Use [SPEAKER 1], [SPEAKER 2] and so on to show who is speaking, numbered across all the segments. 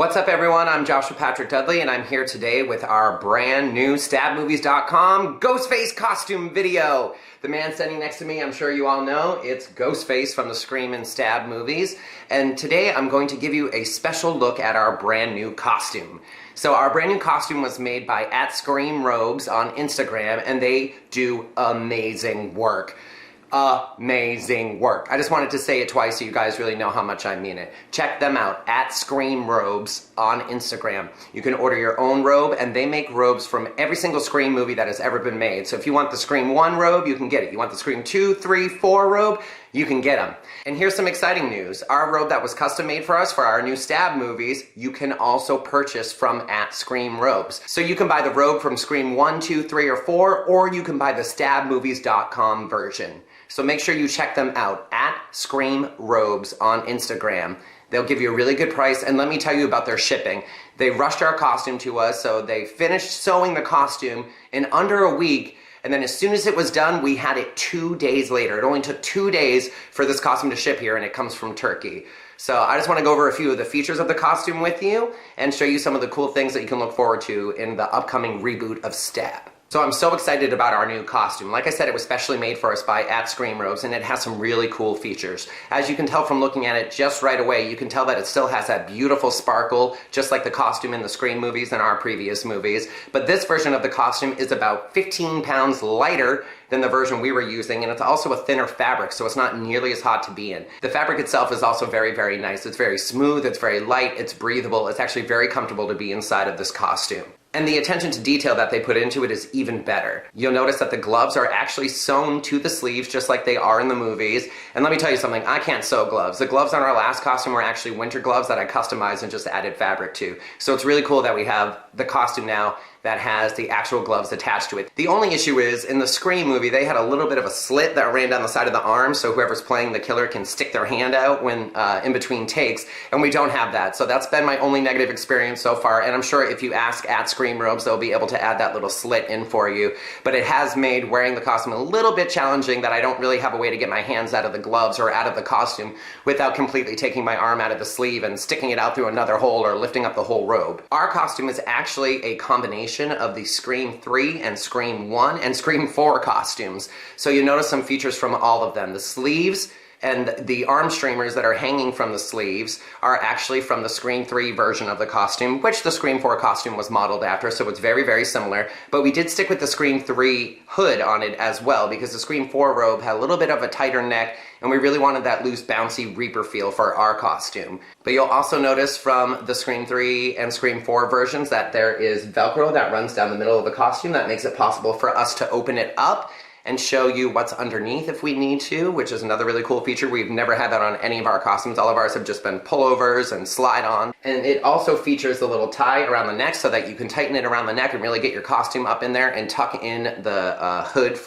[SPEAKER 1] What's up everyone, I'm Joshua Patrick Dudley and I'm here today with our brand new StabMovies.com Ghostface costume video. The man standing next to me, I'm sure you all know, it's Ghostface from the Scream and Stab movies. And today I'm going to give you a special look at our brand new costume. So our brand new costume was made by @ScreamRobes on Instagram and they do amazing work. Amazing work. I just wanted to say it twice so you guys really know how much I mean it. Check them out, @ScreamRobes on Instagram. You can order your own robe, and they make robes from every single Scream movie that has ever been made. So if you want the Scream 1 robe, you can get it. You want the Scream 2, 3, 4 robe, you can get them. And here's some exciting news. Our robe that was custom made for us for our new Stab movies, you can also purchase from @ScreamRobes. So you can buy the robe from Scream 1, 2, 3, or 4, or you can buy the StabMovies.com version. So make sure you check them out, @ScreamRobes on Instagram. They'll give you a really good price, and let me tell you about their shipping. They rushed our costume to us, so they finished sewing the costume in under a week, and then as soon as it was done, we had it 2 days later. It only took 2 days for this costume to ship here, and it comes from Turkey. So I just want to go over a few of the features of the costume with you, and show you some of the cool things that you can look forward to in the upcoming reboot of Stab. So I'm so excited about our new costume. Like I said, it was specially made for us by @ScreamRobes, and it has some really cool features. As you can tell from looking at it just right away, you can tell that it still has that beautiful sparkle, just like the costume in the Scream movies and our previous movies. But this version of the costume is about 15 pounds lighter than the version we were using, and it's also a thinner fabric, so it's not nearly as hot to be in. The fabric itself is also very, very nice. It's very smooth, it's very light, it's breathable. It's actually very comfortable to be inside of this costume. And the attention to detail that they put into it is even better. You'll notice that the gloves are actually sewn to the sleeves just like they are in the movies. And let me tell you something, I can't sew gloves. The gloves on our last costume were actually winter gloves that I customized and just added fabric to. So it's really cool that we have the costume now that has the actual gloves attached to it. The only issue is, in the Scream movie, they had a little bit of a slit that ran down the side of the arm, so whoever's playing the killer can stick their hand out when in between takes, and we don't have that. So that's been my only negative experience so far, and I'm sure if you ask @ScreamRobes, they'll be able to add that little slit in for you. But it has made wearing the costume a little bit challenging, that I don't really have a way to get my hands out of the gloves or out of the costume without completely taking my arm out of the sleeve and sticking it out through another hole or lifting up the whole robe. Our costume is actually a combination of the Scream 3 and Scream 1 and Scream 4 costumes. So you notice some features from all of them. The sleeves and the arm streamers that are hanging from the sleeves are actually from the Scream 3 version of the costume, which the Scream 4 costume was modeled after, so it's very, very similar. But we did stick with the Scream 3 hood on it as well, because the Scream 4 robe had a little bit of a tighter neck, and we really wanted that loose, bouncy Reaper feel for our costume. But you'll also notice from the Scream 3 and Scream 4 versions that there is Velcro that runs down the middle of the costume that makes it possible for us to open it up and show you what's underneath if we need to, which is another really cool feature. We've never had that on any of our costumes. All of ours have just been pullovers and slide on. And it also features the little tie around the neck so that you can tighten it around the neck and really get your costume up in there and tuck in the hood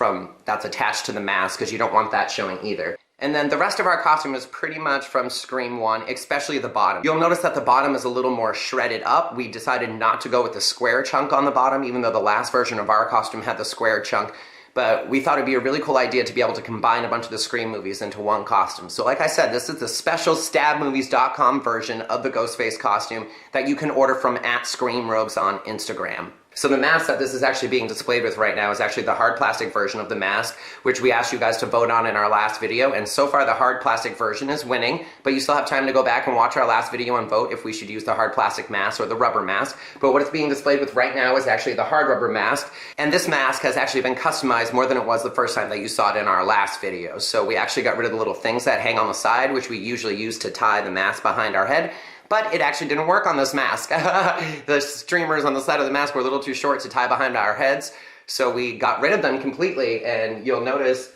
[SPEAKER 1] that's attached to the mask, because you don't want that showing either. And then the rest of our costume is pretty much from Scream 1, especially the bottom. You'll notice that the bottom is a little more shredded up. We decided not to go with the square chunk on the bottom, even though the last version of our costume had the square chunk. But we thought it'd be a really cool idea to be able to combine a bunch of the Scream movies into one costume. So like I said, this is the special StabMovies.com version of the Ghostface costume that you can order from @ScreamRobes on Instagram. So the mask that this is actually being displayed with right now is actually the hard plastic version of the mask, which we asked you guys to vote on in our last video, and so far the hard plastic version is winning, but you still have time to go back and watch our last video and vote if we should use the hard plastic mask or the rubber mask. But what it's being displayed with right now is actually the hard rubber mask, and this mask has actually been customized more than it was the first time that you saw it in our last video. So we actually got rid of the little things that hang on the side, which we usually use to tie the mask behind our head. But it actually didn't work on this mask. The streamers on the side of the mask were a little too short to tie behind our heads, so we got rid of them completely, and you'll notice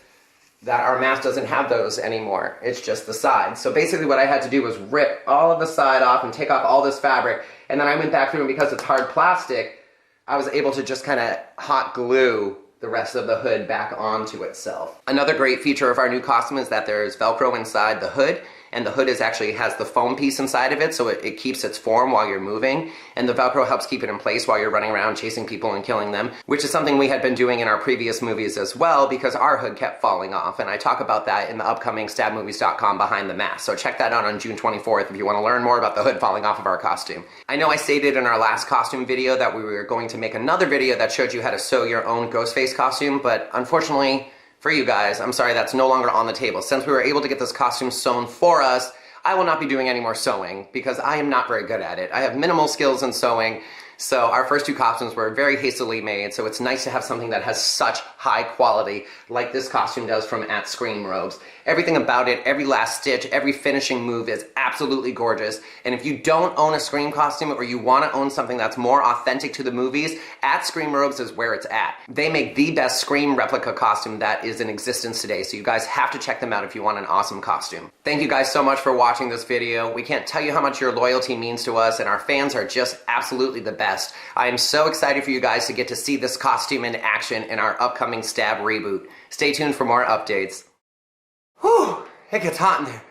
[SPEAKER 1] that our mask doesn't have those anymore. It's just the side. So basically what I had to do was rip all of the side off and take off all this fabric, and then I went back through, and because it's hard plastic, I was able to just kind of hot glue the rest of the hood back onto itself. Another great feature of our new costume is that there's Velcro inside the hood, and the hood actually has the foam piece inside of it, so it keeps its form while you're moving, and the Velcro helps keep it in place while you're running around chasing people and killing them, which is something we had been doing in our previous movies as well, because our hood kept falling off, and I talk about that in the upcoming StabMovies.com Behind the Mask, so check that out on June 24th if you want to learn more about the hood falling off of our costume. I know I stated in our last costume video that we were going to make another video that showed you how to sew your own Ghostface costume, but unfortunately for you guys, I'm sorry, that's no longer on the table. Since we were able to get this costume sewn for us, I will not be doing any more sewing because I am not very good at it. I have minimal skills in sewing. So our first two costumes were very hastily made, so it's nice to have something that has such high quality like this costume does from at Scream Robes. Everything about it, every last stitch, every finishing move is absolutely gorgeous. And if you don't own a Scream costume or you want to own something that's more authentic to the movies, at Scream Robes is where it's at. They make the best Scream replica costume that is in existence today, so you guys have to check them out if you want an awesome costume. Thank you guys so much for watching this video. We can't tell you how much your loyalty means to us, and our fans are just absolutely the best. I am so excited for you guys to get to see this costume in action in our upcoming Stab reboot. Stay tuned for more updates. Whew, it gets hot in there.